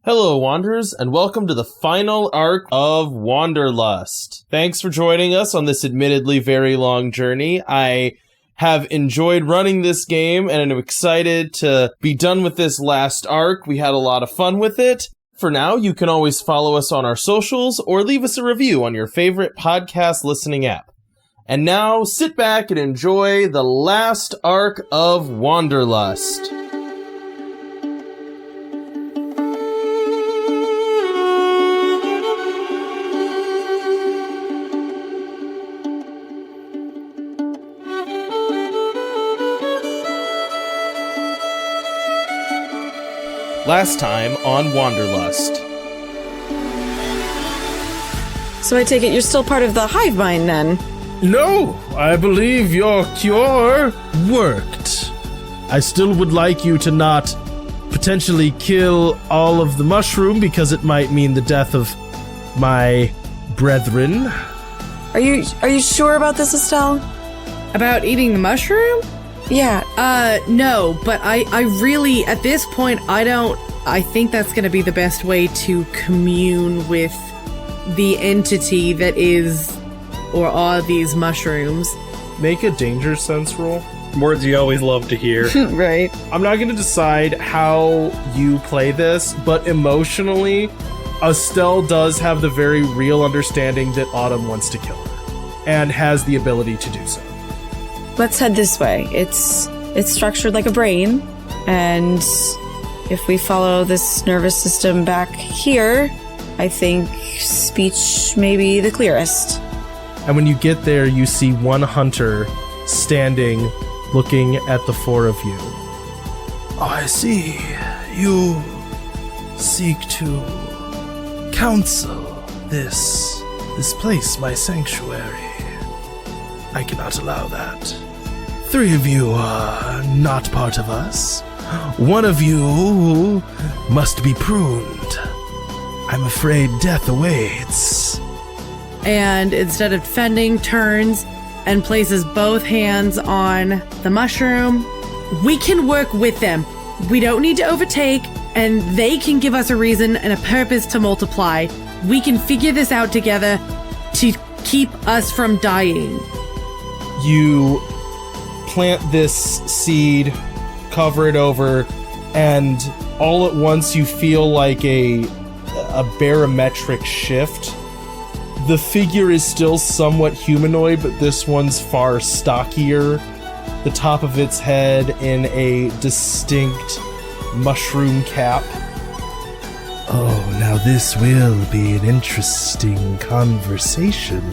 Hello, Wanderers, and welcome to the final arc of Wanderlust. Thanks for joining us on this admittedly very long journey. I have enjoyed running this game, and I'm excited to be done with this last arc. We had a lot of fun with it. For now, you can always follow us on our socials or leave us a review on your favorite podcast listening app. And now, sit back and enjoy the last arc of Wanderlust. Last time on Wanderlust. So I take it you're still part of the hive mind then? No, I believe your cure worked. I still would like you to not potentially kill all of the mushroom because it might mean the death of my brethren. Are you sure about this, Estelle? About eating the mushroom? Yeah. No, but I really, at this point, I think that's going to be the best way to commune with the entity that is, or are these mushrooms. Make a danger sense roll. Words you always love to hear. Right. I'm not going to decide how you play this, but emotionally, Estelle does have the very real understanding that Autumn wants to kill her, and has the ability to do so. Let's head this way. It's structured like a brain, and if we follow this nervous system back here, I think speech may be the clearest. And when you get there, you see one hunter standing, looking at the four of you. I see. You seek to counsel this place, my sanctuary. I cannot allow that. 3 of you are not part of us. 1 of you must be pruned. I'm afraid death awaits. And instead of defending, turns and places both hands on the mushroom. We can work with them. We don't need to overtake, and they can give us a reason and a purpose to multiply. We can figure this out together to keep us from dying. You plant this seed, cover it over, and all at once you feel like a barometric shift. The figure is still somewhat humanoid, but this one's far stockier. The top of its head in a distinct mushroom cap. Oh, now this will be an interesting conversation.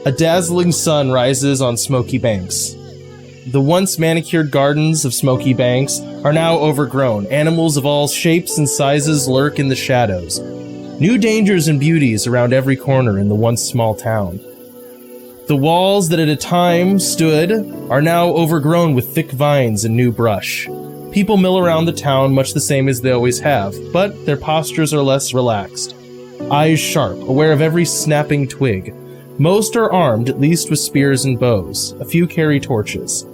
A dazzling sun rises on Smokey Banks. The once manicured gardens of Smokey Banks are now overgrown. Animals of all shapes and sizes lurk in the shadows. New dangers and beauties around every corner in the once small town. The walls that at a time stood are now overgrown with thick vines and new brush. People mill around the town much the same as they always have, but their postures are less relaxed. Eyes sharp, aware of every snapping twig. Most are armed, at least with spears and bows. A few carry torches.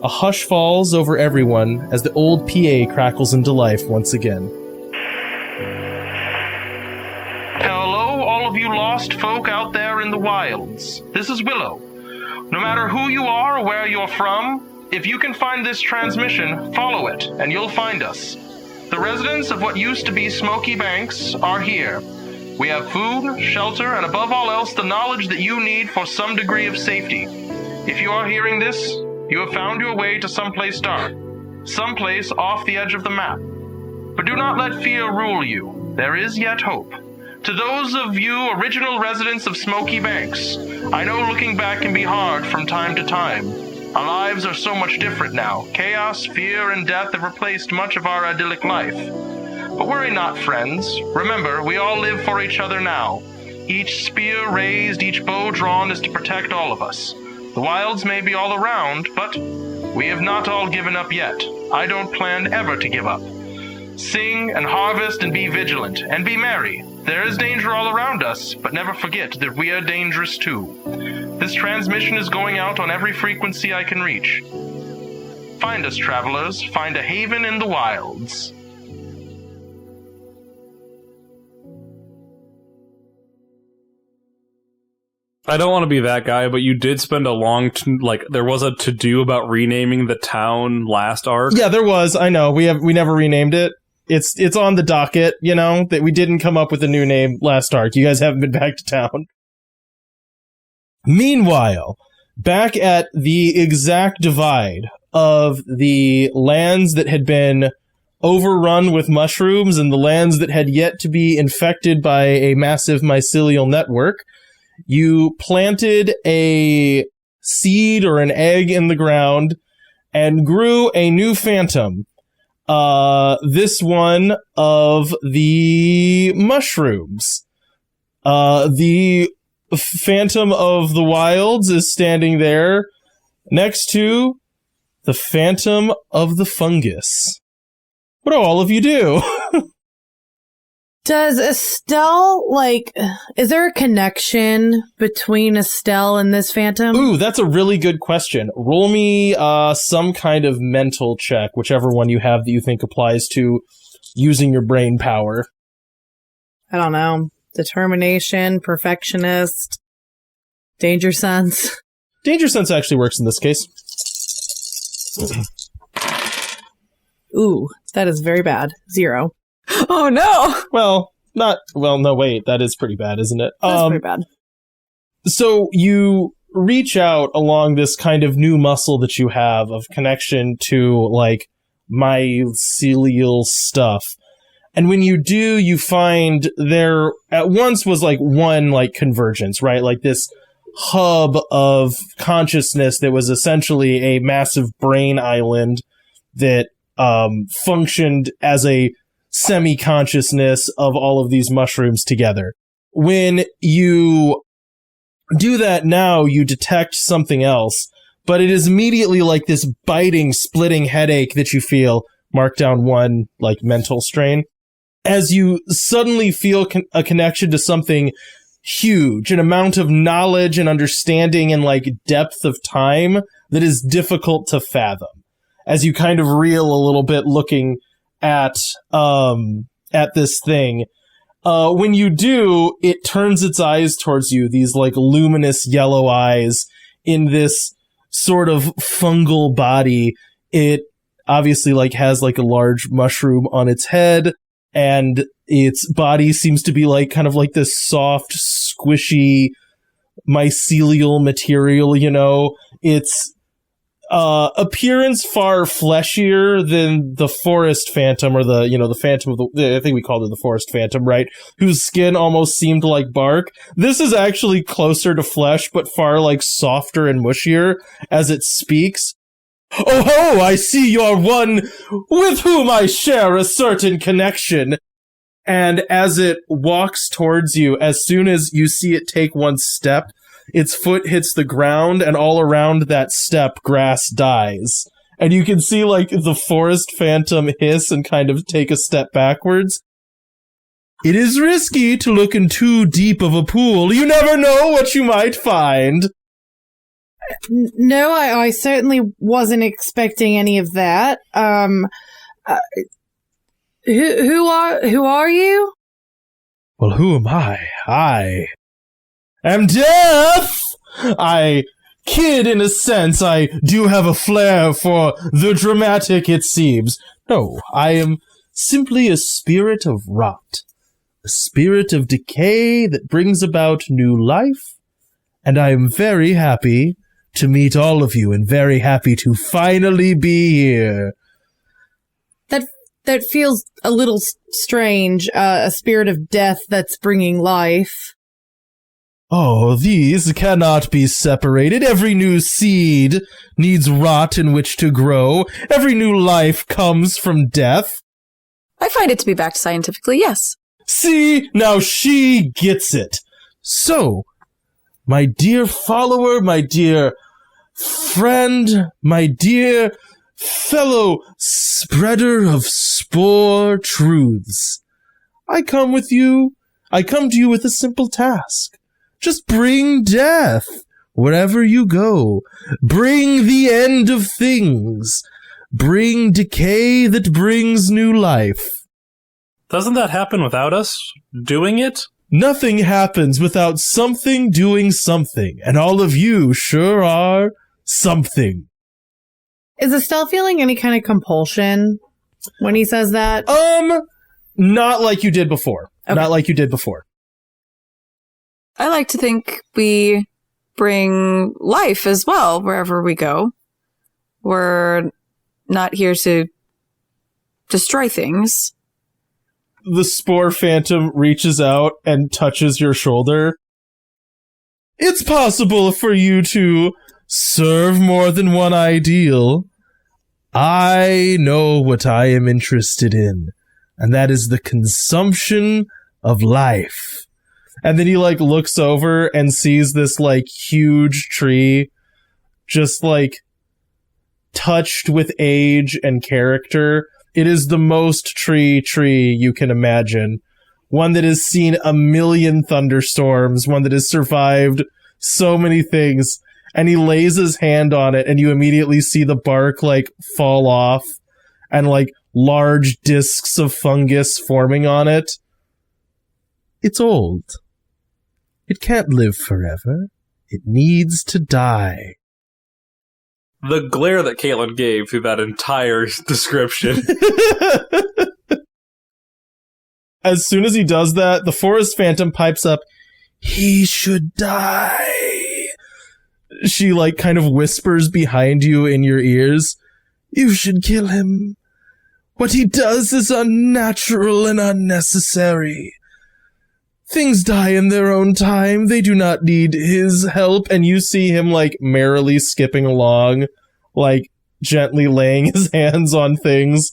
A hush falls over everyone as the old PA crackles into life once again. Hello, all of you lost folk out there in the wilds. This is Willow. No matter who you are or where you're from, if you can find this transmission, follow it, and you'll find us. The residents of what used to be Smokey Banks are here. We have food, shelter, and above all else, the knowledge that you need for some degree of safety. If you are hearing this, you have found your way to someplace dark, someplace off the edge of the map. But do not let fear rule you. There is yet hope. To those of you original residents of Smokey Banks, I know looking back can be hard from time to time. Our lives are so much different now. Chaos, fear, and death have replaced much of our idyllic life. But worry not, friends. Remember, we all live for each other now. Each spear raised, each bow drawn is to protect all of us. The wilds may be all around, but we have not all given up yet. I don't plan ever to give up. Sing and harvest and be vigilant and be merry. There is danger all around us, but never forget that we are dangerous too. This transmission is going out on every frequency I can reach. Find us, travelers. Find a haven in the wilds. I don't want to be that guy, but you did spend a long, there was a to-do about renaming the town last arc. Yeah, there was. I know. We never renamed it. It's on the docket, that we didn't come up with a new name last arc. You guys haven't been back to town. Meanwhile, back at the exact divide of the lands that had been overrun with mushrooms and the lands that had yet to be infected by a massive mycelial network, you planted a seed or an egg in the ground and grew a new phantom. This one of the mushrooms. The Phantom of the Wilds is standing there next to the Phantom of the Fungus. What do all of you do? Does Estelle, is there a connection between Estelle and this phantom? Ooh, that's a really good question. Roll me some kind of mental check, whichever one you have that you think applies to using your brain power. I don't know. Determination, perfectionist, danger sense. Danger sense actually works in this case. Ooh, that is very bad. 0. Oh no! No, wait, that is pretty bad, isn't it? That's pretty bad. So you reach out along this kind of new muscle that you have of connection to, mycelial stuff. And when you do, you find there at once was, one, convergence, right? This hub of consciousness that was essentially a massive brain island that functioned as a semi-consciousness of all of these mushrooms together. When you do that now, you detect something else, but it is immediately this biting, splitting headache that you feel. Mark down 1, mental strain. As you suddenly feel a connection to something huge, an amount of knowledge and understanding and depth of time that is difficult to fathom. As you kind of reel a little bit looking at this thing. When you do, it turns its eyes towards you, these luminous yellow eyes in this sort of fungal body. It obviously has a large mushroom on its head, and its body seems to be this soft, squishy mycelial material, It's appearance far fleshier than the forest phantom, or the phantom of I think we called it the forest phantom, right? Whose skin almost seemed like bark. This is actually closer to flesh, but far softer and mushier as it speaks. Oh ho, I see you're one with whom I share a certain connection. And as it walks towards you, as soon as you see it take one step, its foot hits the ground, and all around that step, grass dies. And you can see, the forest phantom hiss and kind of take a step backwards. It is risky to look in too deep of a pool. You never know what you might find. No, I certainly wasn't expecting any of that. Who are you? Well, who am I? I am death! I kid in a sense. I do have a flair for the dramatic, it seems. No, I am simply a spirit of rot. A spirit of decay that brings about new life. And I am very happy to meet all of you and very happy to finally be here. That feels a little strange, a spirit of death that's bringing life. Oh, these cannot be separated. Every new seed needs rot in which to grow. Every new life comes from death. I find it to be backed scientifically, yes. See, now she gets it. So, my dear follower, my dear friend, my dear fellow spreader of spore truths, I come to you with a simple task. Just bring death wherever you go. Bring the end of things. Bring decay that brings new life. Doesn't that happen without us doing it? Nothing happens without something doing something, and all of you sure are something. Is Estelle feeling any kind of compulsion when he says that? Not like you did before. Okay. Not like you did before. I like to think we bring life as well wherever we go. We're not here to destroy things. The spore phantom reaches out and touches your shoulder. It's possible for you to serve more than one ideal. I know what I am interested in, and that is the consumption of life. And then he, looks over and sees this, huge tree just, touched with age and character. It is the most tree you can imagine. One that has seen a million thunderstorms, one that has survived so many things. And he lays his hand on it, and you immediately see the bark, fall off, and, large discs of fungus forming on it. It's old. It can't live forever. It needs to die. The glare that Caitlin gave through that entire description. As soon as he does that, the forest phantom pipes up, "He should die." She, kind of whispers behind you in your ears, "You should kill him. What he does is unnatural and unnecessary. Things die in their own time. They do not need his help." And you see him, merrily skipping along, gently laying his hands on things,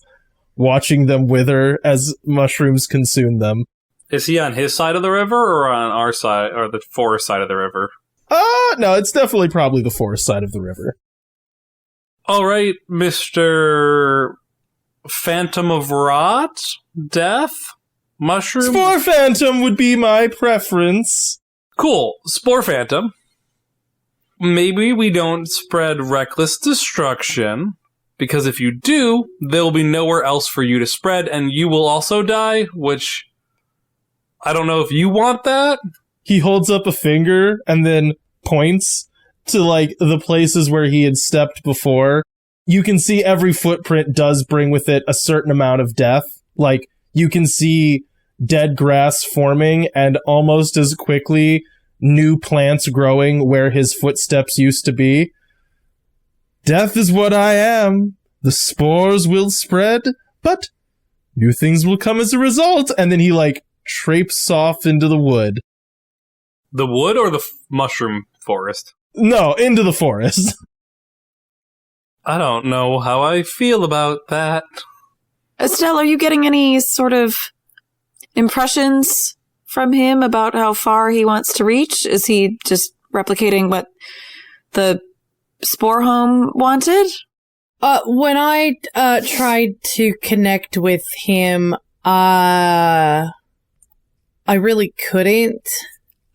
watching them wither as mushrooms consume them. Is he on his side of the river or on our side, or the forest side of the river? No, it's definitely probably the forest side of the river. All right, Mr. Phantom of Rot? Death? Mushroom? Spore Phantom would be my preference. Cool. Spore Phantom. Maybe we don't spread reckless destruction, because if you do, there will be nowhere else for you to spread, and you will also die, which I don't know if you want that. He holds up a finger and then points to, the places where he had stepped before. You can see every footprint does bring with it a certain amount of death. You can see dead grass forming and almost as quickly new plants growing where his footsteps used to be. Death is what I am. The spores will spread, but new things will come as a result. And then he, traipses off into the wood. The wood or the mushroom forest? No, into the forest. I don't know how I feel about that. Estelle, are you getting any sort of impressions from him about how far he wants to reach? Is he just replicating what the Spore Home wanted? When I tried to connect with him, I really couldn't.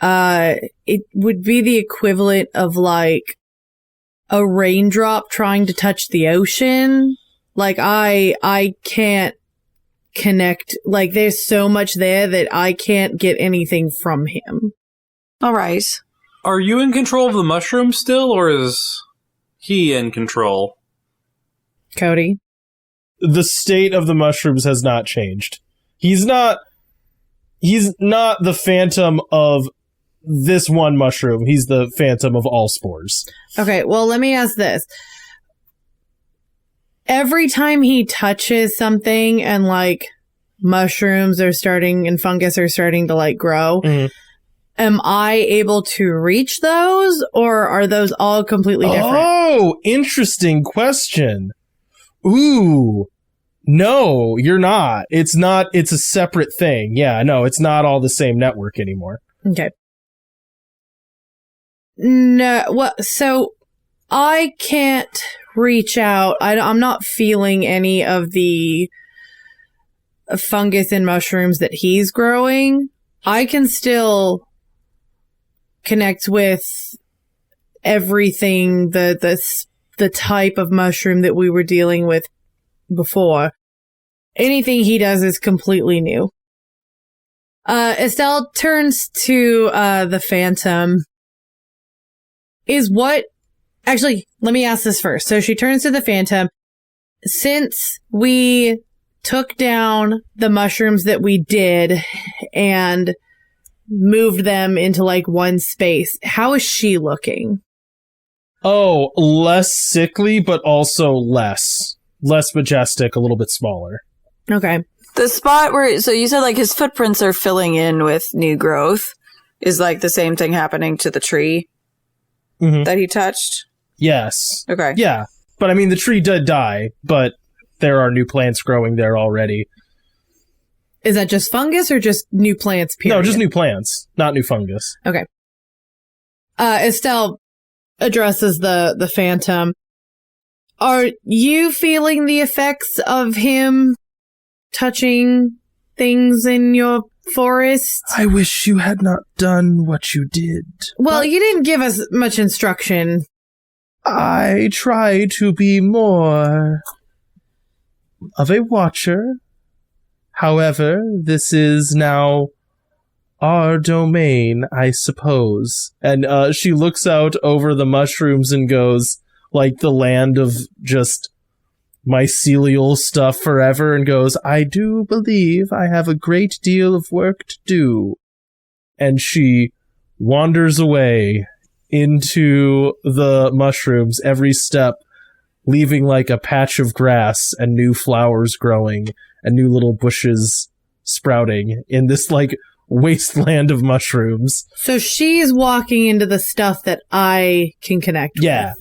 It would be the equivalent of a raindrop trying to touch the ocean. I can't connect. There's so much there that I can't get anything from him. All right. Are you in control of the mushroom still, or is he in control? Cody? The state of the mushrooms has not changed. He's not the phantom of this one mushroom. He's the phantom of all spores. Okay, well, let me ask this. Every time he touches something and, like, mushrooms are starting and fungus are starting to, like, grow, am I able to reach those, or are those all completely different? Oh, interesting question. Ooh. No, you're not. It's a separate thing. Yeah, no, it's not all the same network anymore. Okay. No, well, so I can't reach out. I'm not feeling any of the fungus and mushrooms that he's growing. I can still connect with everything, the type of mushroom that we were dealing with before. Anything he does is completely new. Estelle turns to the phantom. Actually, let me ask this first. So she turns to the phantom. Since we took down the mushrooms that we did and moved them into like one space, how is she looking? Oh, less sickly, but also less majestic, a little bit smaller. Okay. The spot where, so you said like his footprints are filling in with new growth. Is like the same thing happening to the tree that he touched? Yes. Okay. Yeah. But I mean, the tree did die, but there are new plants growing there already. Is that just fungus or just new plants, period? No, just new plants, not new fungus. Okay. Estelle addresses the phantom. Are you feeling the effects of him touching things in your forest? I wish you had not done what you did. Well, you didn't give us much instruction. I try to be more of a watcher. However, this is now our domain, I suppose. And she looks out over the mushrooms and goes, like the land of just mycelial stuff forever, and goes, I do believe I have a great deal of work to do. And she wanders away into the mushrooms, every step leaving like a patch of grass and new flowers growing and new little bushes sprouting in this like wasteland of mushrooms. So she's walking into the stuff that I can connect with.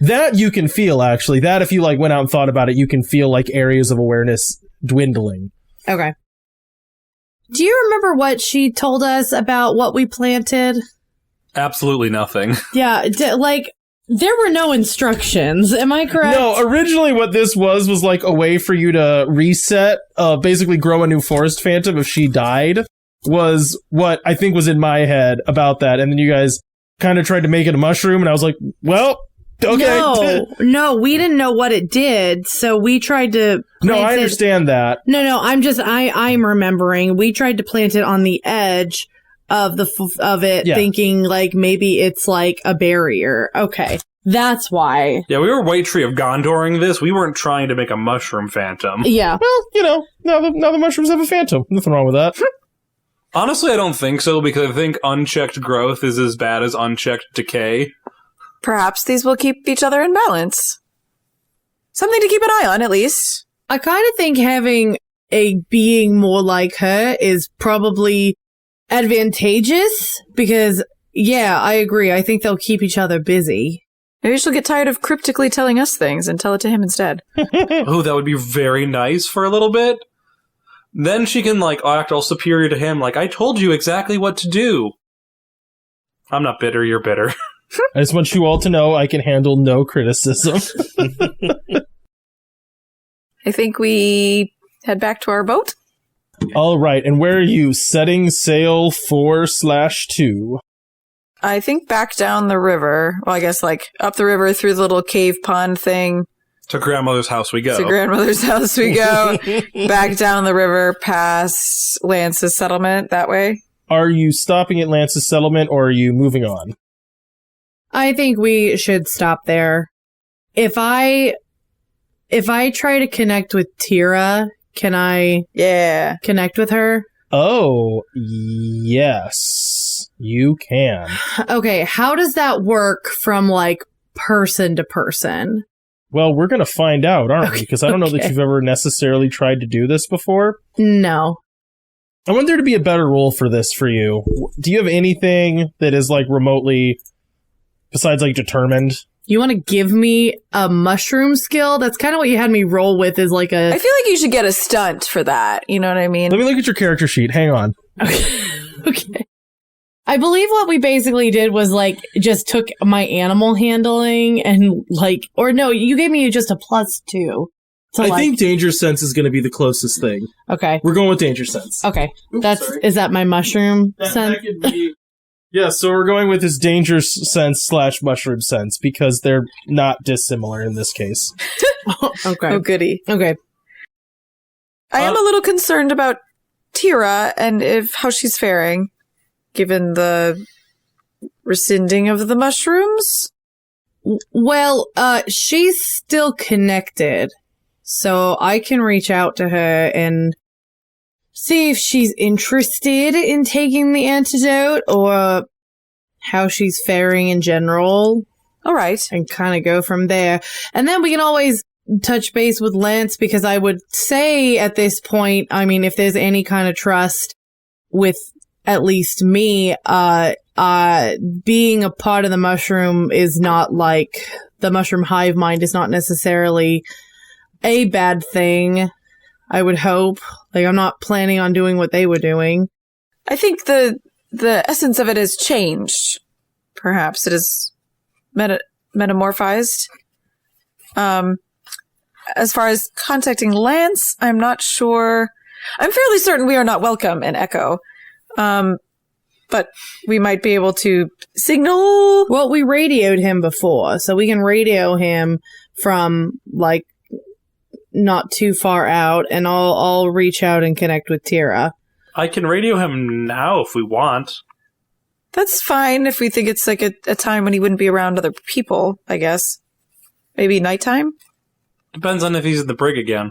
That you can feel, actually. That, if you like went out and thought about it, you can feel like areas of awareness dwindling. Okay. Do you remember what she told us about what we planted? Absolutely nothing. Yeah, like, there were no instructions. Am I correct? No, originally what this was like a way for you to reset, basically grow a new forest phantom if she died, was what I think was in my head about that. And then you guys kind of tried to make it a mushroom, and I was like, well, okay. No, we didn't know what it did, so we tried to No, I understand that. No, I'm remembering. We tried to plant it on the edge of it, thinking like maybe it's like a barrier. Okay, that's why. Yeah, we were White Tree of Gondoring this. We weren't trying to make a mushroom phantom. Yeah. Well, you know, now the mushrooms have a phantom. Nothing wrong with that. Honestly, I don't think so, because I think unchecked growth is as bad as unchecked decay. Perhaps these will keep each other in balance. Something to keep an eye on, at least. I kind of think having a being more like her is probably advantageous because, yeah, I agree. I think they'll keep each other busy. Maybe she'll get tired of cryptically telling us things and tell it to him instead. Oh, that would be very nice for a little bit. Then she can, like, act all superior to him, like, I told you exactly what to do. I'm not bitter, you're bitter. I just want you all to know I can handle no criticism. I think we head back to our boat. All right, and where are you? Setting sail 4/2. I think back down the river. Well, I guess like up the river through the little cave pond thing. To grandmother's house we go. To grandmother's house we go. Back down the river past Lance's settlement that way. Are you stopping at Lance's settlement, or are you moving on? I think we should stop there. If I try to connect with Tira, can I connect with her? Oh, yes. You can. Okay, how does that work from, like, person to person? Well, we're going to find out, aren't we? Because I don't know that you've ever necessarily tried to do this before. No. I want there to be a better role for this for you. Do you have anything that is, like, remotely, besides, like, determined? You want to give me a mushroom skill? That's kind of what you had me roll with, is like a... I feel like you should get a stunt for that. You know what I mean? Let me look at your character sheet. Hang on. Okay. I believe what we basically did was, like, just took my animal handling and, like... Or no, you gave me just a +2. I think Danger Sense is going to be the closest thing. Okay. We're going with Danger Sense. Okay. Oops, Is that my mushroom sense? That could be... Yeah, so we're going with this Danger Sense / Mushroom Sense because they're not dissimilar in this case. Okay. Oh, goody. Okay. I am a little concerned about Tira and how she's faring, given the rescinding of the mushrooms. Well, she's still connected, so I can reach out to her and see if she's interested in taking the antidote or how she's faring in general. All right. And kind of go from there. And then we can always touch base with Lance, because I would say at this point, I mean, if there's any kind of trust with at least me, being a part of the mushroom is not like, the mushroom hive mind is not necessarily a bad thing, I would hope. Like, I'm not planning on doing what they were doing. I think the essence of it has changed. Perhaps it is metamorphized. As far as contacting Lance, I'm not sure. I'm fairly certain we are not welcome in Echo. But we might be able to signal. Well, we radioed him before, so we can radio him from, like, not too far out, and I'll reach out and connect with Tira. I can radio him now if we want. That's fine if we think it's like a time when he wouldn't be around other people, I guess. Maybe nighttime? Depends on if he's at the brig again.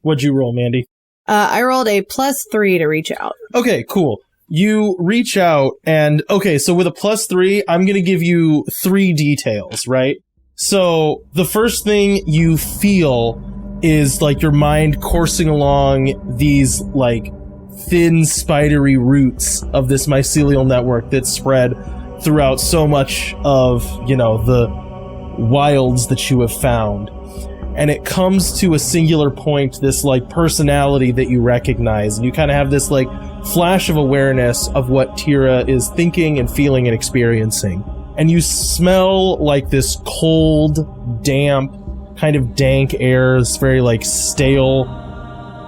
What'd you roll, Mandy? I rolled a +3 to reach out. Okay, cool. You reach out, and okay, so with a +3, I'm going to give you 3 details, right? So the first thing you feel is like your mind coursing along these like thin spidery roots of this mycelial network that's spread throughout so much of, you know, the wilds that you have found. And it comes to a singular point, this like personality that you recognize, and you kind of have this like flash of awareness of what Tira is thinking and feeling and experiencing. And you smell like this cold, damp, kind of dank air, this very like stale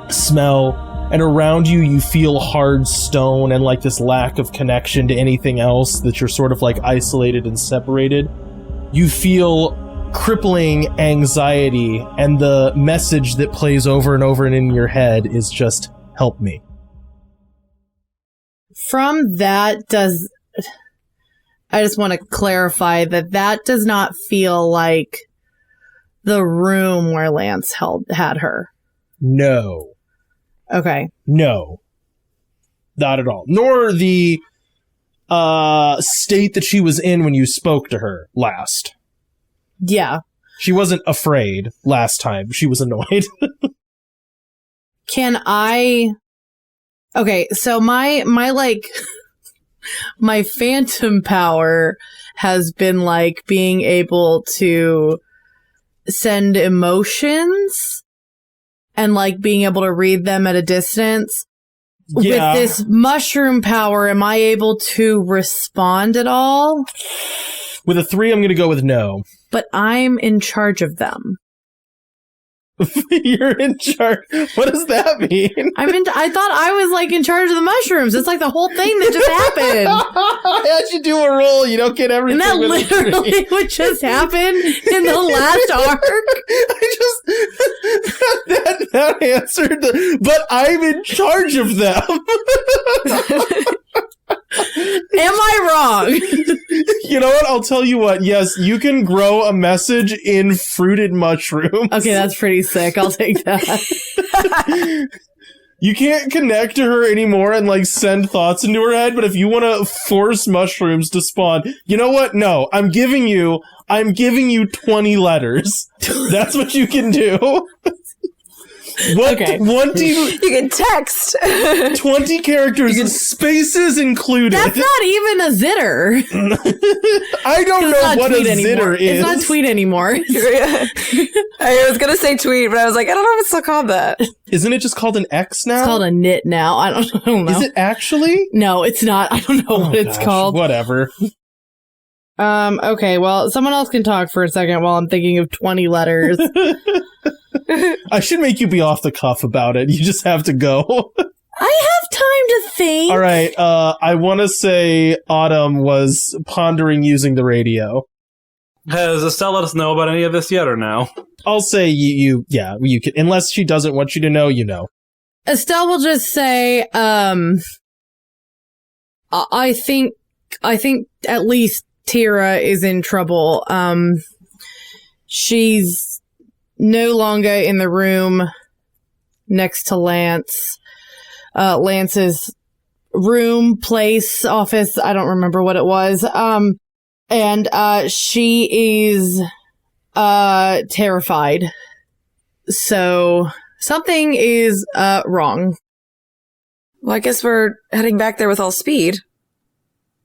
smell, and around you you feel hard stone and like this lack of connection to anything else, that you're sort of like isolated and separated. You feel crippling anxiety, and the message that plays over and over and in your head is just, help me. From that, I just want to clarify that does not feel like the room where Lance had her. No. Okay. No. Not at all. Nor the state that she was in when you spoke to her last. Yeah. She wasn't afraid last time. She was annoyed. Can I... Okay, so my like... my phantom power has been like being able to send emotions and like being able to read them at a distance. Yeah. With this mushroom power, am I able to respond at all? With a 3, I'm going to go with no. But I'm in charge of them. You're in charge. What does that mean? I thought I was like in charge of the mushrooms. It's like the whole thing that just happened. How'd you do a roll? You don't get everything. And that literally what just happened in the last arc. That answered but I'm in charge of them. Am I wrong? You know what? I'll tell you what. Yes, you can grow a message in fruited mushrooms. Okay, that's pretty sick. I'll take that. You can't connect to her anymore and, like, send thoughts into her head, but if you want to force mushrooms to spawn, you know what? No, I'm giving you 20 letters. That's what you can do. Okay. 20, You can text. 20 characters, spaces included. That's not even a zitter. I don't know what a zitter is. It's not tweet anymore. I was going to say tweet, but I was like, I don't know if it's still called that. Isn't it just called an X now? It's called a knit now. I don't know. Is it actually? No, it's not. I don't know what it's called. Whatever. Okay, well, someone else can talk for a second while I'm thinking of 20 letters. I should make you be off the cuff about it. You just have to go. I have time to think. All right. I want to say Autumn was pondering using the radio. Has Estelle let us know about any of this yet or no? I'll say you can, unless she doesn't want you to know, you know. Estelle will just say, I think at least Tira is in trouble. She's no longer in the room next to Lance. Lance's room, place, office, I don't remember what it was. And she is terrified. So something is wrong. Well, I guess we're heading back there with all speed.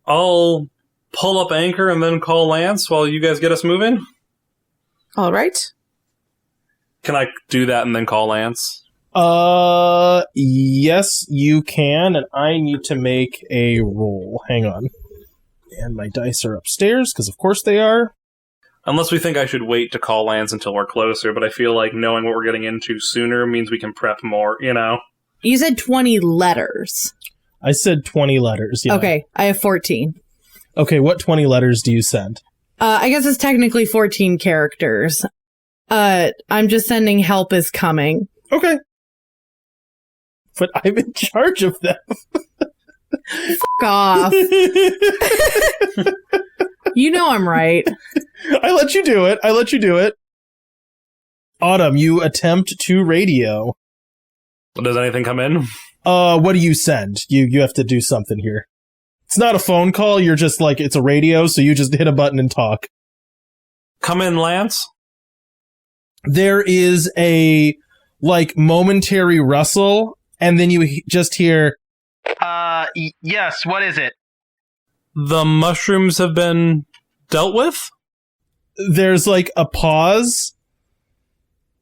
I'll pull up anchor and then call Lance while you guys get us moving. All right. Can I do that and then call Lance? Yes, you can, and I need to make a roll. Hang on. And my dice are upstairs, because of course they are. Unless we think I should wait to call Lance until we're closer, but I feel like knowing what we're getting into sooner means we can prep more, you know? You said 20 letters. I said 20 letters, yeah. Okay, I have 14. Okay, what 20 letters do you send? I guess it's technically 14 characters. I'm just sending help is coming. Okay. But I'm in charge of them. Fuck off. You know I'm right. I let you do it. Autumn, you attempt to radio. Does anything come in? What do you send? You have to do something here. It's not a phone call, you're just like, it's a radio, so you just hit a button and talk. Come in, Lance. There is a, like, momentary rustle, and then you just hear... Yes, what is it? The mushrooms have been dealt with? There's, like, a pause,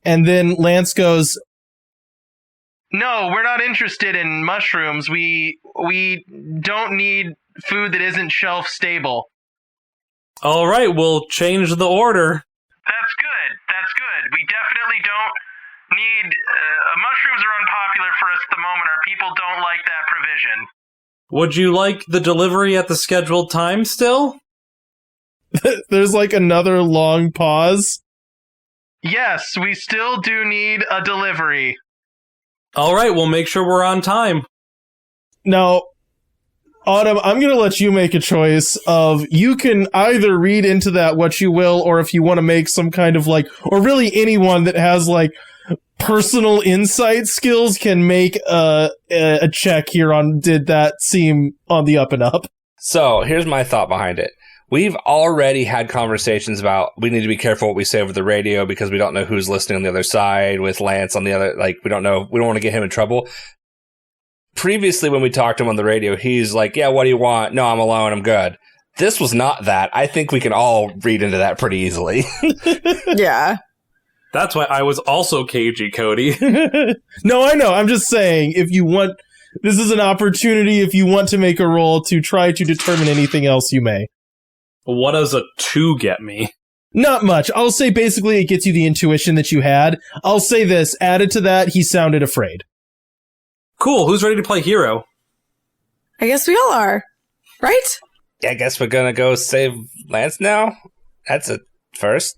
and then Lance goes... No, we're not interested in mushrooms. We don't need food that isn't shelf stable. All right, we'll change the order. That's good. We definitely don't need... mushrooms are unpopular for us at the moment. Our people don't like that provision. Would you like the delivery at the scheduled time still? There's, like, another long pause. Yes, we still do need a delivery. All right, we'll make sure we're on time. Now, Autumn, I'm going to let you make a choice of, you can either read into that what you will, or if you want to make some kind of, like, or really anyone that has, like, personal insight skills can make a check here on, did that seem on the up and up? So, here's my thought behind it. We've already had conversations about we need to be careful what we say over the radio because we don't know who's listening on the other side, with Lance on the other, like, we don't want to get him in trouble. Previously, when we talked to him on the radio, he's like, yeah, what do you want? No, I'm alone, I'm good. This was not that. I think we can all read into that pretty easily. Yeah. That's why I was also cagey, Cody. No, I know. I'm just saying, if you want, this is an opportunity if you want to make a roll to try to determine anything else, you may. What does a 2 get me? Not much. I'll say basically it gets you the intuition that you had. I'll say this, added to that, he sounded afraid. Cool, who's ready to play hero? I guess we all are. Right? I guess we're gonna go save Lance now? That's a first,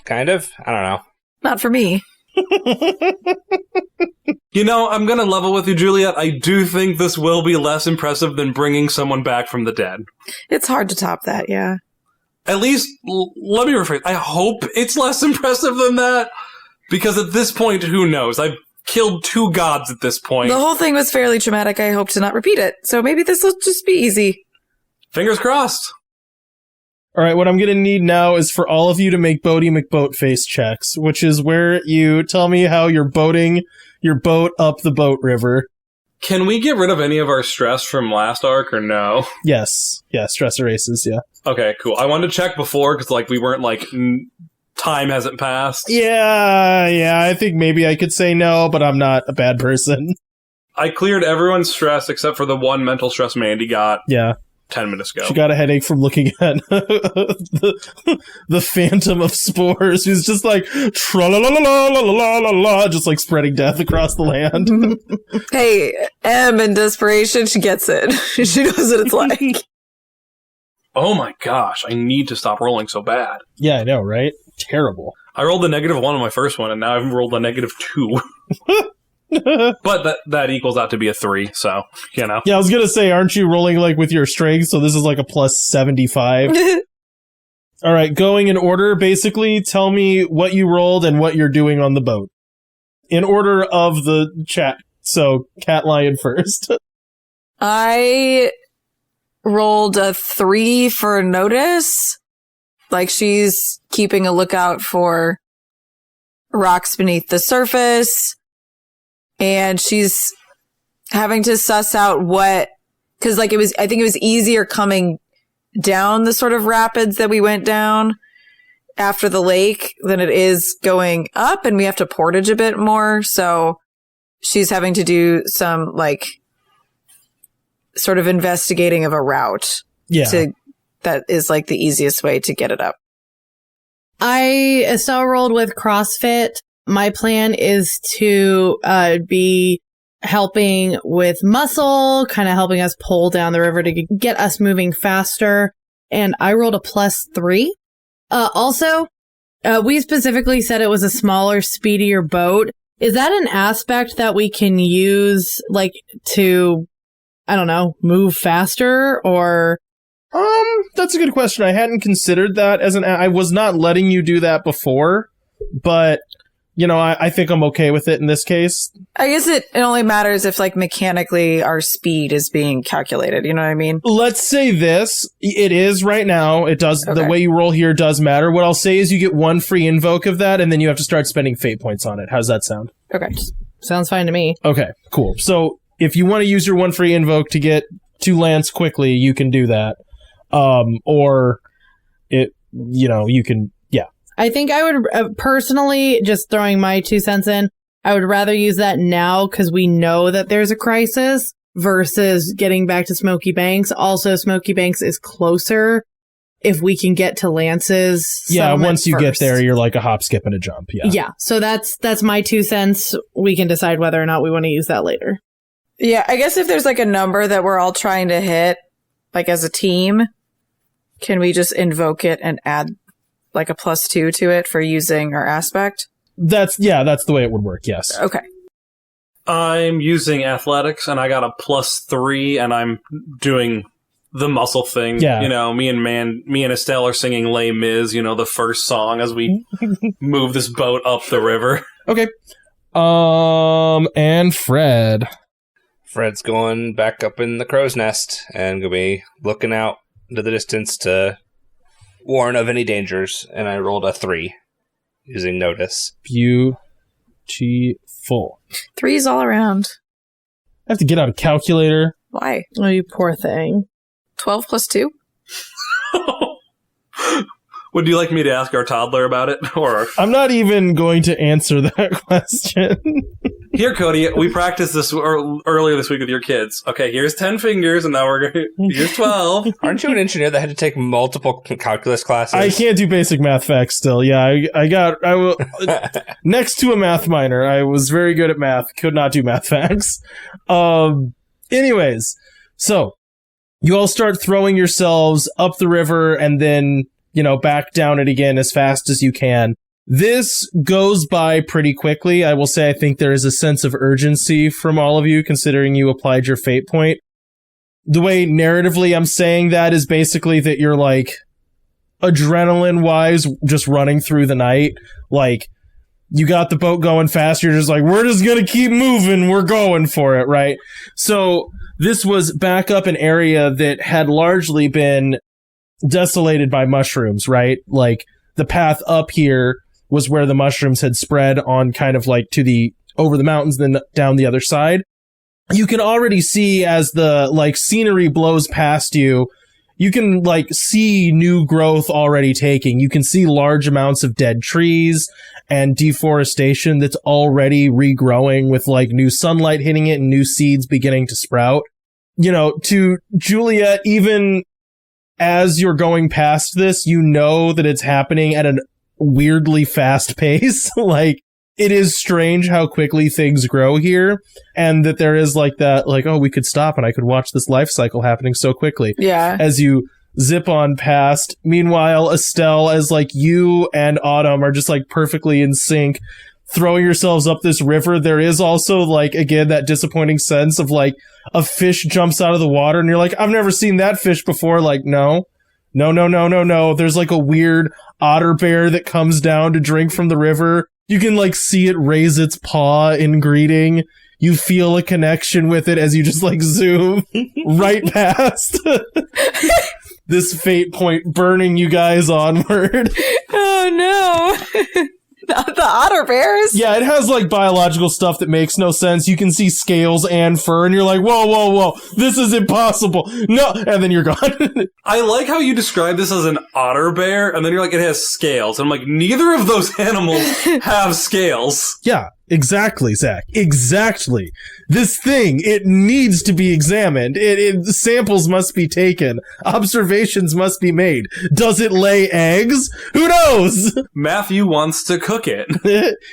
kind of? I don't know. Not for me. You know, I'm gonna level with you, Juliet. I do think this will be less impressive than bringing someone back from the dead. It's hard to top that, yeah. At least, let me rephrase. I hope it's less impressive than that. Because at this point, who knows? I've killed 2 gods at this point. The whole thing was fairly traumatic. I hope to not repeat it. So maybe this will just be easy. Fingers crossed. All right, what I'm going to need now is for all of you to make Boaty McBoatface checks, which is where you tell me how you're boating your boat up the boat river. Can we get rid of any of our stress from last arc or no? Yes. Yeah, stress erases, yeah. Okay, cool. I wanted to check before because like we weren't like time hasn't passed. Yeah, I think maybe I could say no, but I'm not a bad person. I cleared everyone's stress except for the one mental stress Mandy got. Yeah. 10 minutes ago. She got a headache from looking at the phantom of spores who's just like tra-la-la-la-la-la-la-la, just like spreading death across the land. Hey, M in desperation, she gets it. She knows what it's like. Oh my gosh, I need to stop rolling so bad. Yeah, I know, right? Terrible. I rolled a -1 on my first one, and now I've rolled a -2. But that equals out to be a 3, so, you know. Yeah, I was gonna say, aren't you rolling like with your strength? So this is like a plus 75. All right, going in order, basically, tell me what you rolled and what you're doing on the boat. In order of the chat. So, Cat Lion first. I rolled a 3 for notice. Like she's keeping a lookout for rocks beneath the surface. And she's having to suss out because like I think it was easier coming down the sort of rapids that we went down after the lake than it is going up, and we have to portage a bit more. So she's having to do some like sort of investigating of a route. Yeah. That is like the easiest way to get it up. Estelle rolled with CrossFit. My plan is to be helping with muscle, kind of helping us pull down the river to get us moving faster. And I rolled a +3. Also, we specifically said it was a smaller, speedier boat. Is that an aspect that we can use, like, to, I don't know, move faster or... That's a good question. I hadn't considered that I was not letting you do that before, but... You know, I think I'm okay with it in this case. I guess it only matters if, like, mechanically our speed is being calculated. You know what I mean? Let's say this. It is right now. It does. Okay. The way you roll here does matter. What I'll say is you get 1 free invoke of that, and then you have to start spending fate points on it. How's that sound? Okay. Sounds fine to me. Okay, cool. So if you want to use your 1 free invoke to get 2 lance quickly, you can do that. Or you can... I think I would personally, just throwing my 2 cents in, I would rather use that now because we know that there's a crisis versus getting back to Smokey Banks. Also, Smokey Banks is closer if we can get to Lance's. Yeah, once you get there, you're like a hop, skip, and a jump. Yeah. Yeah. So that's my 2 cents. We can decide whether or not we want to use that later. Yeah, I guess if there's like a number that we're all trying to hit, like as a team, can we just invoke it and add like a +2 to it for using our aspect? That's the way it would work, yes. Okay. I'm using athletics, and I got a +3, and I'm doing the muscle thing. Yeah. You know, me and Estelle are singing Les Mis, you know, the first song as we move this boat up the river. Okay. And Fred. Fred's going back up in the crow's nest and gonna be looking out into the distance to warn of any dangers, and I rolled a 3 using notice. Beautiful. 3s all around. I have to get out a calculator. Why? Oh, you poor thing. 12 + 2? Would you like me to ask our toddler about it? Or I'm not even going to answer that question. Here, Cody, we practiced this earlier this week with your kids. Okay, here's 10 fingers, and now we're going to... Here's 12. Aren't you an engineer that had to take multiple calculus classes? I can't do basic math facts still. Yeah, I will... next to a math minor, I was very good at math. Could not do math facts. Anyways, so you all start throwing yourselves up the river and then, back down it again as fast as you can. This goes by pretty quickly. I will say I think there is a sense of urgency from all of you, considering you applied your fate point. The way narratively I'm saying that is basically that you're like adrenaline-wise just running through the night. Like you got the boat going fast. You're just like, we're just going to keep moving. We're going for it, right? So this was back up an area that had largely been desolated by mushrooms, right? Like the path up here was where the mushrooms had spread on kind of like to the over the mountains, then down the other side. You can already see as the like scenery blows past you, you can like see new growth already taking. You can see large amounts of dead trees and deforestation that's already regrowing with like new sunlight hitting it and new seeds beginning to sprout. You know, to Juliet, even as you're going past this, you know that it's happening at a weirdly fast pace. Like, it is strange how quickly things grow here, and that there is like that, like, oh, we could stop and I could watch this life cycle happening so quickly. Yeah. As you zip on past. Meanwhile, Estelle, as like you and Autumn are just like perfectly in sync, throwing yourselves up this river, there is also like, again, that disappointing sense of like a fish jumps out of the water and you're like, I've never seen that fish before. Like, no. There's like a weird otter bear that comes down to drink from the river. You can like see it raise its paw in greeting. You feel a connection with it as you just like zoom right past this fate point burning you guys onward. Oh no. The otter bears? Yeah, it has like biological stuff that makes no sense. You can see scales and fur, and you're like, whoa, this is impossible. No, and then you're gone. I like how you describe this as an otter bear, and then you're like, it has scales. I'm like, neither of those animals have scales. Yeah, exactly, Zach. Exactly. This thing, it needs to be examined. Samples must be taken. Observations must be made. Does it lay eggs? Who knows? Matthew wants to cook it.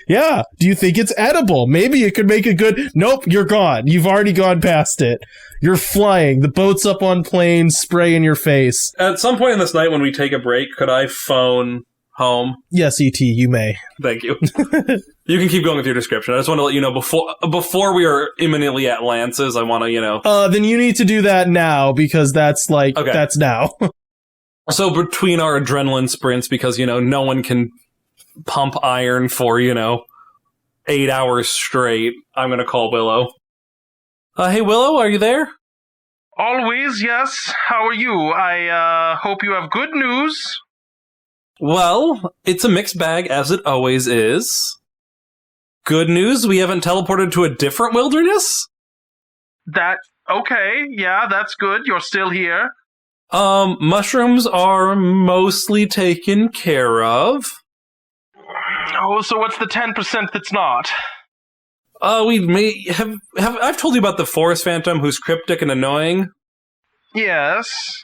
Yeah. Do you think it's edible? Maybe it could make a good... Nope, you're gone. You've already gone past it. You're flying. The boat's up on planes, spray in your face. At some point in this night when we take a break, could I phone home? Yes, E.T., you may. Thank you. You can keep going with your description. I just want to let you know before we are imminently at Lance's, I want to, then you need to do that now, because that's like, okay. That's now. So between our adrenaline sprints, because, no one can pump iron for, 8 hours straight, I'm going to call Willow. Hey, Willow, are you there? Always, yes. How are you? I hope you have good news. Well, it's a mixed bag, as it always is. Good news, we haven't teleported to a different wilderness? Okay, yeah, that's good. You're still here. Mushrooms are mostly taken care of. Oh, so what's the 10% that's not? We may have I've told you about the forest phantom who's cryptic and annoying? Yes.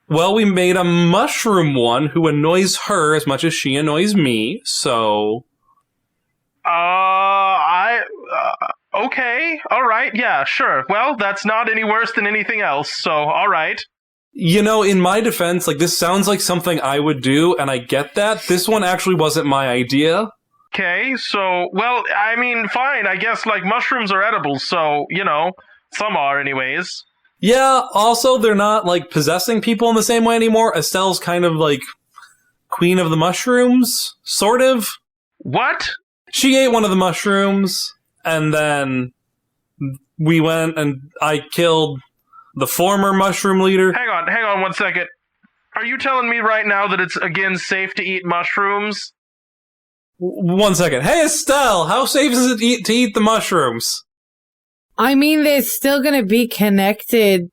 Well, we made a mushroom one who annoys her as much as she annoys me, so... Okay, alright, yeah, sure. Well, that's not any worse than anything else, so alright. In my defense, this sounds like something I would do, and I get that. This one actually wasn't my idea. Okay, so, well, I mean, fine, I guess, mushrooms are edible, so, some are anyways. Yeah, also, they're not, possessing people in the same way anymore. Estelle's kind of, queen of the mushrooms, sort of. What? She ate one of the mushrooms, and then we went and I killed the former mushroom leader. Hang on 1 second. Are you telling me right now that it's, again, safe to eat mushrooms? 1 second. Hey, Estelle, how safe is it to eat the mushrooms? I mean, they're still going to be connected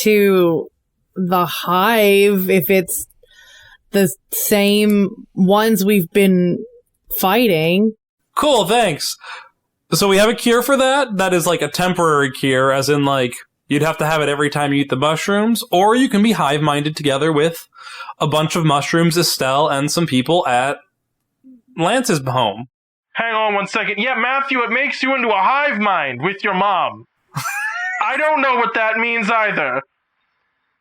to the hive if it's the same ones we've been fighting. Cool, thanks. So we have a cure for that? That is a temporary cure, as in you'd have to have it every time you eat the mushrooms, or you can be hive-minded together with a bunch of mushrooms, Estelle, and some people at Lance's home. Hang on 1 second. Yeah, Matthew, it makes you into a hive mind with your mom. I don't know what that means either.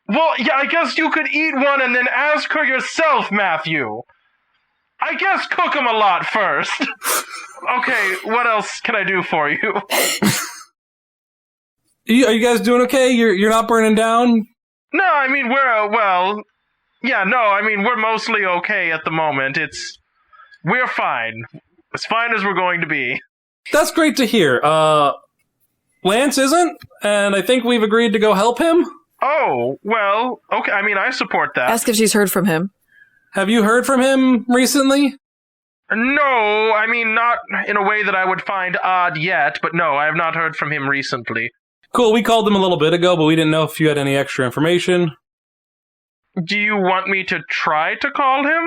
Well, yeah, I guess you could eat one and then ask her yourself, Matthew. I guess cook them a lot first. Okay, what else can I do for you? Are you guys doing okay? You're not burning down? No, I mean, we're mostly okay at the moment. We're fine. As fine as we're going to be. That's great to hear. Lance isn't, and I think we've agreed to go help him. Oh, well, okay. I mean, I support that. Ask if she's heard from him. Have you heard from him recently? No, I mean, not in a way that I would find odd yet, but no, I have not heard from him recently. Cool, we called him a little bit ago, but we didn't know if you had any extra information. Do you want me to try to call him?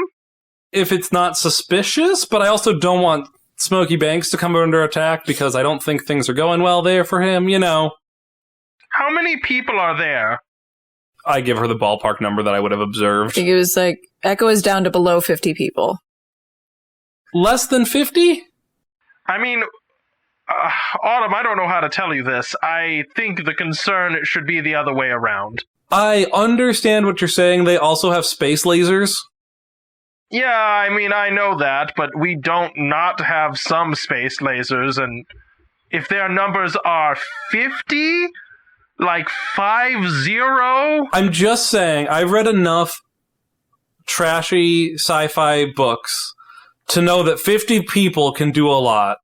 If it's not suspicious, but I also don't want Smokey Banks to come under attack because I don't think things are going well there for him, you know. How many people are there? I give her the ballpark number that I would have I observed. think it was like, Echo is down to below 50 people. Less than 50? I mean, Autumn, I don't know how to tell you this. I think the concern should be the other way around. I understand what you're saying. They also have space lasers. Yeah, I mean, I know that, but we don't not have some space lasers, and if their numbers are 50, like 50... I'm just saying, I've read enough trashy sci-fi books to know that 50 people can do a lot.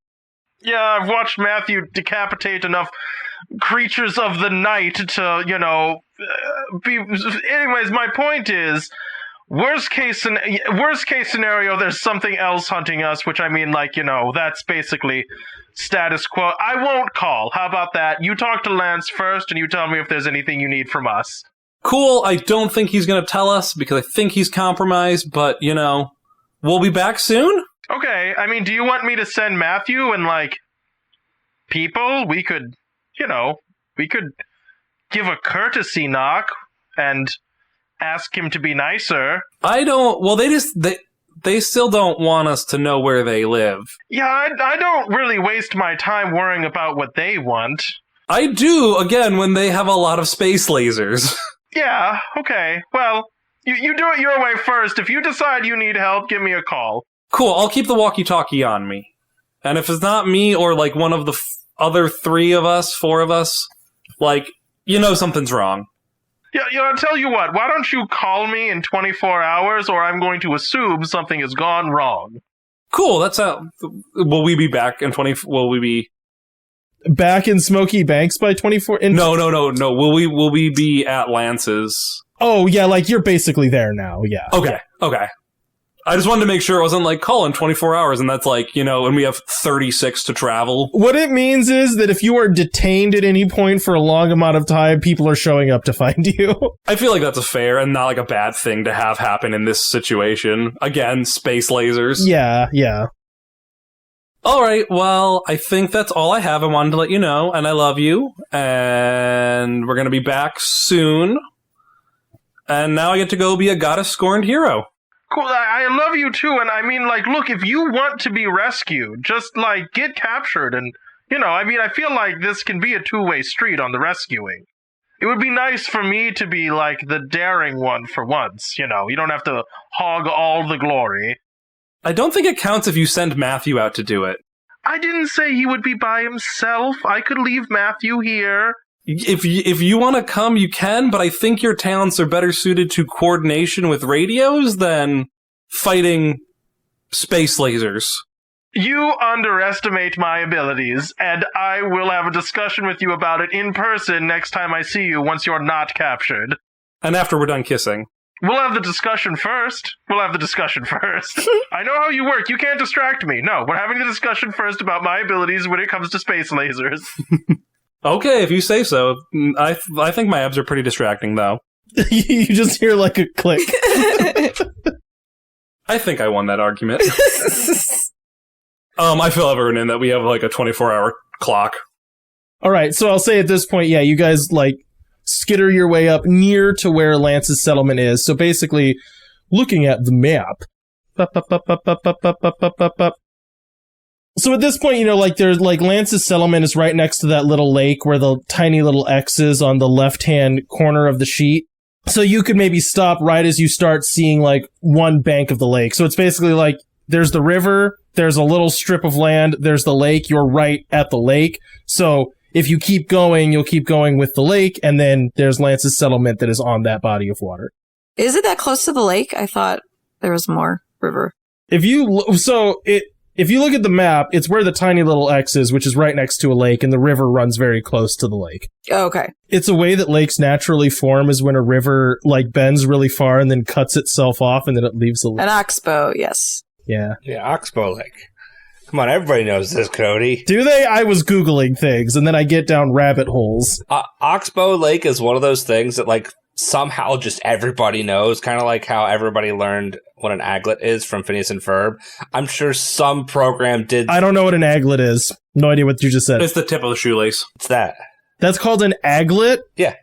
Yeah, I've watched Matthew decapitate enough creatures of the night to, you know, be... Anyways, my point is, worst case scenario, there's something else hunting us, which I mean, like, you know, that's basically status quo. I won't call. How about that? You talk to Lance first, and you tell me if there's anything you need from us. Cool, I don't think he's going to tell us, because I think he's compromised, but, you know, we'll be back soon? Okay, I mean, do you want me to send Matthew and, like, people? We could, you know, we could give a courtesy knock and ask him to be nicer. I don't, well, they still don't want us to know where they live. Yeah, I don't really waste my time worrying about what they want. I do, again, when they have a lot of space lasers. Yeah, okay. Well, you do it your way first. If you decide you need help, give me a call. Cool, I'll keep the walkie-talkie on me. And if it's not me or, like, one of the other 4 of us, like, you know something's wrong. Yeah, you know, I'll tell you what, why don't you call me in 24 hours, or I'm going to assume something has gone wrong. Cool, that's how... Will we be back in will we be... Back in Smokey Banks by 24? No. Will we be at Lance's? Oh, yeah, like, you're basically there now, yeah. Okay. I just wanted to make sure it wasn't like, call in 24 hours, and that's like, you know, and we have 36 to travel. What it means is that if you are detained at any point for a long amount of time, people are showing up to find you. I feel like that's a fair and not like a bad thing to have happen in this situation. Again, space lasers. Yeah. All right, well, I think that's all I have. I wanted to let you know, and I love you, and we're going to be back soon. And now I get to go be a goddess-scorned hero. Cool, I love you too, and I mean, like, look, if you want to be rescued, just, like, get captured, and, you know, I mean, I feel like this can be a two-way street on the rescuing. It would be nice for me to be, like, the daring one for once, you know, you don't have to hog all the glory. I don't think it counts if you send Matthew out to do it. I didn't say he would be by himself. I could leave Matthew here. If you want to come, you can, but I think your talents are better suited to coordination with radios than fighting space lasers. You underestimate my abilities, and I will have a discussion with you about it in person next time I see you once you're not captured. And after we're done kissing. We'll have the discussion first. I know how you work. You can't distract me. No, we're having the discussion first about my abilities when it comes to space lasers. Okay, if you say so. I think my abs are pretty distracting, though. You just hear, like, a click. I think I won that argument. I feel everyone in that we have, like, a 24-hour clock. All right, so I'll say at this point, yeah, you guys, like, skitter your way up near to where Lance's settlement is. So basically, looking at the map. So at this point, you know, like, there's, like, Lance's settlement is right next to that little lake where the tiny little X is on the left-hand corner of the sheet. So you could maybe stop right as you start seeing, like, one bank of the lake. So it's basically like, there's the river, there's a little strip of land, there's the lake, you're right at the lake. So if you keep going, you'll keep going with the lake, and then there's Lance's settlement that is on that body of water. Is it that close to the lake? I thought there was more river. If you, so If you look at the map, it's where the tiny little X is, which is right next to a lake, and the river runs very close to the lake. Oh, okay. It's a way that lakes naturally form is when a river, like, bends really far and then cuts itself off, and then it leaves the lake. An oxbow, yes. Yeah. Yeah, Oxbow Lake. Come on, everybody knows this, Cody. Do they? I was Googling things, and then I get down rabbit holes. Oxbow Lake is one of those things that, like, somehow just everybody knows, kind of like how everybody learned what an aglet is from Phineas and Ferb. I'm sure some program did. I don't know what an aglet is. No idea what you just said. It's the tip of the shoelace. It's that. That's called an aglet? Yeah.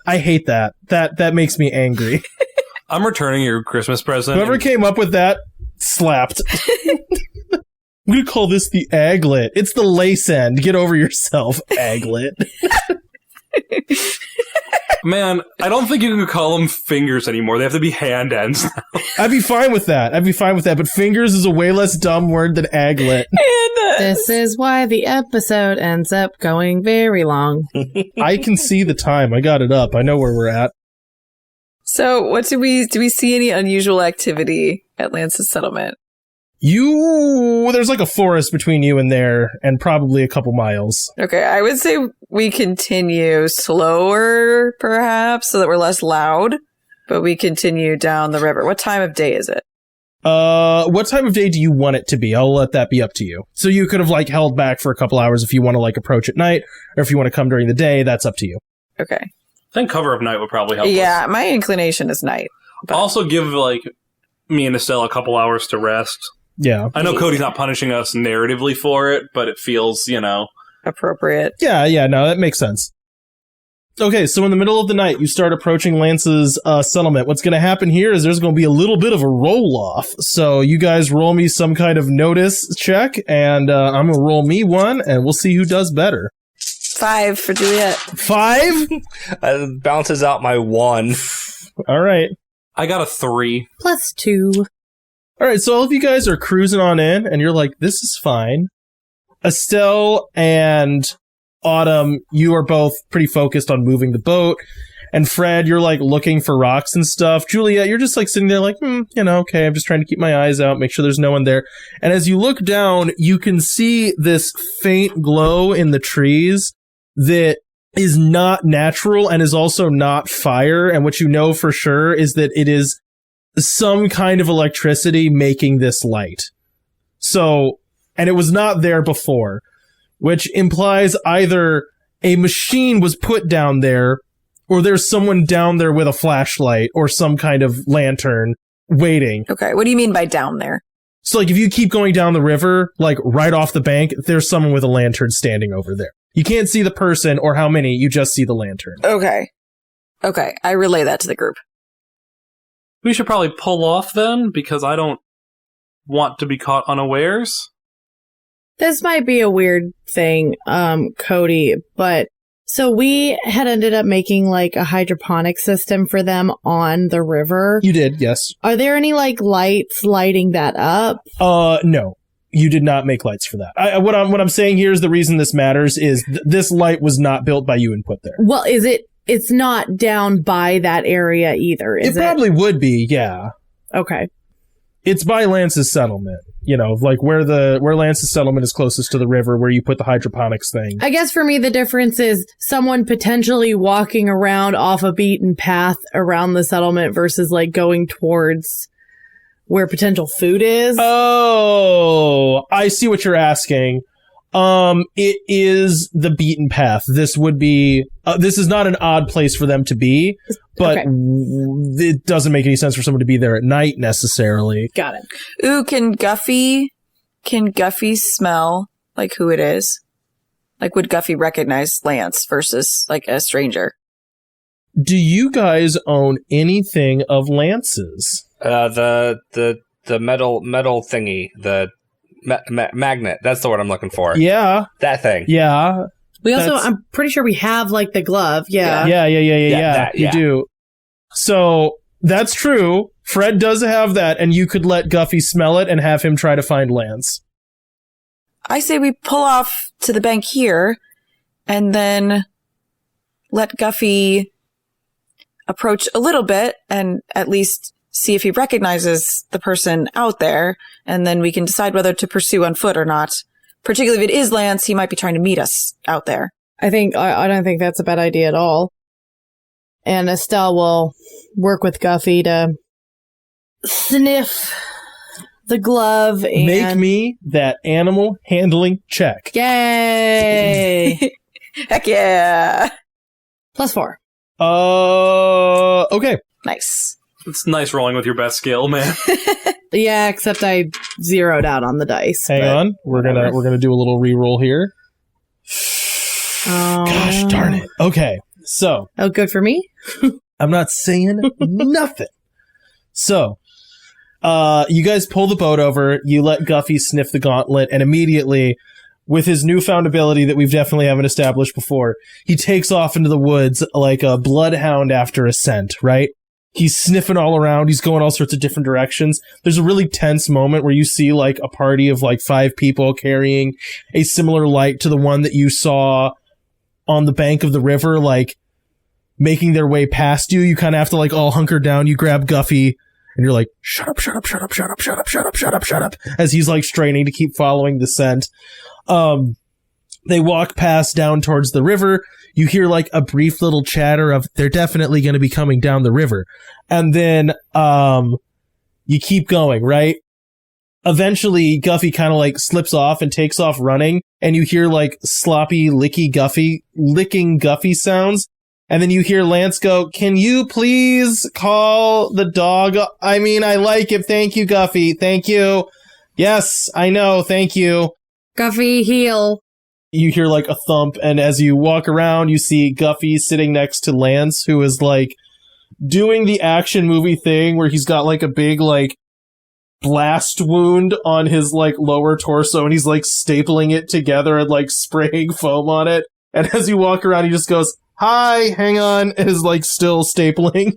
I hate that. That makes me angry. I'm returning your Christmas present. Whoever came up with that, slapped. I'm going to call this the aglet. It's the lace end. Get over yourself, aglet. Man, I don't think you can call them fingers anymore. They have to be hand ends now. I'd be fine with that. But fingers is a way less dumb word than aglet. This is why the episode ends up going very long. I can see the time. I got it up. I know where we're at. So, what do we see any unusual activity at Lance's settlement? There's like a forest between you and there, and probably a couple miles. Okay, I would say we continue slower, perhaps, so that we're less loud, but we continue down the river. What time of day is it? What time of day do you want it to be? I'll let that be up to you. So you could have, like, held back for a couple hours if you want to, like, approach at night, or if you want to come during the day, that's up to you. Okay. I think cover of night would probably help us. Yeah, my inclination is night. But Also give, like, me and Estelle a couple hours to rest. Yeah. I know Cody's not punishing us narratively for it, but it feels, appropriate. Yeah, no, that makes sense. Okay, so in the middle of the night, you start approaching Lance's settlement. What's going to happen here is there's going to be a little bit of a roll-off. So you guys roll me some kind of notice check, and I'm going to roll me one, and we'll see who does better. 5 for Juliet. 5? Balances out my 1. All right. I got a 3. +2. All right, so all of you guys are cruising on in, and you're like, this is fine. Estelle and Autumn, you are both pretty focused on moving the boat. And Fred, you're like looking for rocks and stuff. Juliet, you're just like sitting there like, okay, I'm just trying to keep my eyes out, make sure there's no one there. And as you look down, you can see this faint glow in the trees that is not natural and is also not fire. And what you know for sure is that it is some kind of electricity making this light. So, and it was not there before, which implies either a machine was put down there or there's someone down there with a flashlight or some kind of lantern waiting. Okay, what do you mean by down there? So, like, if you keep going down the river, like, right off the bank, there's someone with a lantern standing over there. You can't see the person or how many, you just see the lantern. Okay, I relay that to the group. We should probably pull off then, because I don't want to be caught unawares. This might be a weird thing, Cody, but so we had ended up making like a hydroponic system for them on the river. You did, yes. Are there any like lights lighting that up? No. You did not make lights for that. What I'm saying here is the reason this matters is this light was not built by you and put there. Well, it's not down by that area either, is it? It probably would be, yeah. Okay. It's by Lance's settlement, like where Lance's settlement is closest to the river, where you put the hydroponics thing. I guess for me, the difference is someone potentially walking around off a beaten path around the settlement versus like going towards where potential food is. Oh, I see what you're asking. It is the beaten path. This would be, this is not an odd place for them to be, but it doesn't make any sense for someone to be there at night necessarily. Got it. Ooh, can Guffy smell like who it is? Like, would Guffy recognize Lance versus like a stranger? Do you guys own anything of Lance's? The metal thingy, the magnet. That's the word I'm looking for. Yeah. That thing. Yeah. We also, I'm pretty sure we have like the glove. Yeah. Yeah. You do. So that's true. Fred does have that, and you could let Guffy smell it and have him try to find Lance. I say we pull off to the bank here and then let Guffy approach a little bit and at least see if he recognizes the person out there, and then we can decide whether to pursue on foot or not. Particularly if it is Lance, he might be trying to meet us out there. I don't think that's a bad idea at all. And Estelle will work with Guffy to sniff the glove and Make me that animal handling check. Yay! Heck yeah! +4. Okay. Nice. It's nice rolling with your best skill, man. Yeah, except I zeroed out on the dice. Hang on. We're gonna do a little reroll here. Oh, Gosh darn it. Okay. So Oh, good for me? I'm not saying nothing. So you guys pull the boat over, you let Guffy sniff the gauntlet, and immediately, with his newfound ability that we've definitely haven't established before, he takes off into the woods like a bloodhound after a scent, right? He's sniffing all around. He's going all sorts of different directions. There's a really tense moment where you see like a party of like 5 people carrying a similar light to the one that you saw on the bank of the river, like making their way past you. You kind of have to like all hunker down. You grab Guffy and you're like, shut up, shut up, shut up, shut up, shut up, shut up, shut up, shut up, as he's like straining to keep following the scent. They walk past down towards the river. You hear like a brief little chatter of they're definitely going to be coming down the river. And then, you keep going, right? Eventually Guffy kind of like slips off and takes off running, and you hear like sloppy, licking Guffy sounds. And then you hear Lance go, "Can you please call the dog? I mean, I like it. Thank you, Guffy. Thank you. Yes, I know. Thank you." Guffy, heal. You hear like a thump, and as you walk around, you see Guffy sitting next to Lance, who is like doing the action movie thing where he's got like a big like blast wound on his like lower torso, and he's like stapling it together and like spraying foam on it. And as you walk around, he just goes, "Hi, hang on," and is like still stapling.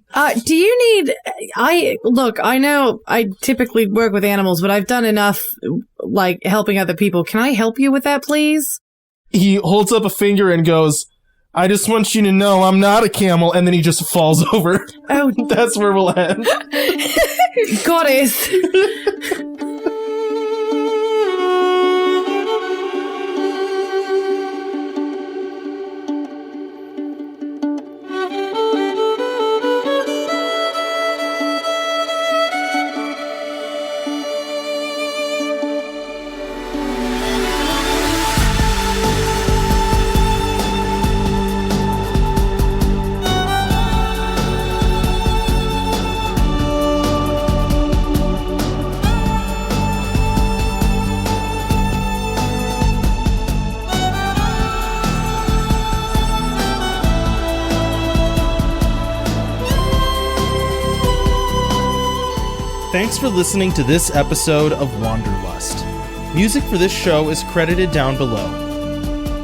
Do you need... I know I typically work with animals, but I've done enough like helping other people. Can I help you with that, please? He holds up a finger and goes, "I just want you to know I'm not a camel," and then he just falls over. Oh, That's where we'll end. goddess. Thanks for listening to this episode of Wanderlust. Music for this show is credited down below.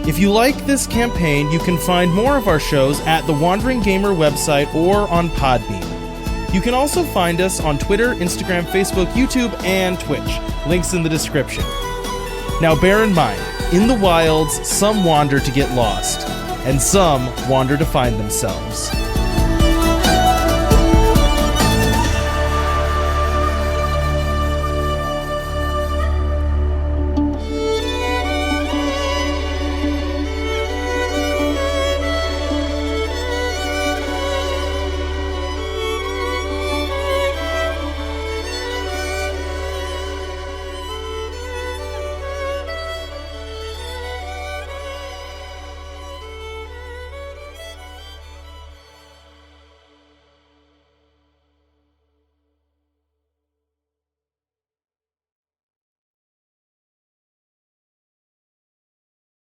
If you like this campaign, you can find more of our shows at the Wandering Gamer website or on Podbean. You can also find us on Twitter, Instagram, Facebook, YouTube, and Twitch. Links in the description. Now bear in mind, in the wilds, some wander to get lost, and some wander to find themselves.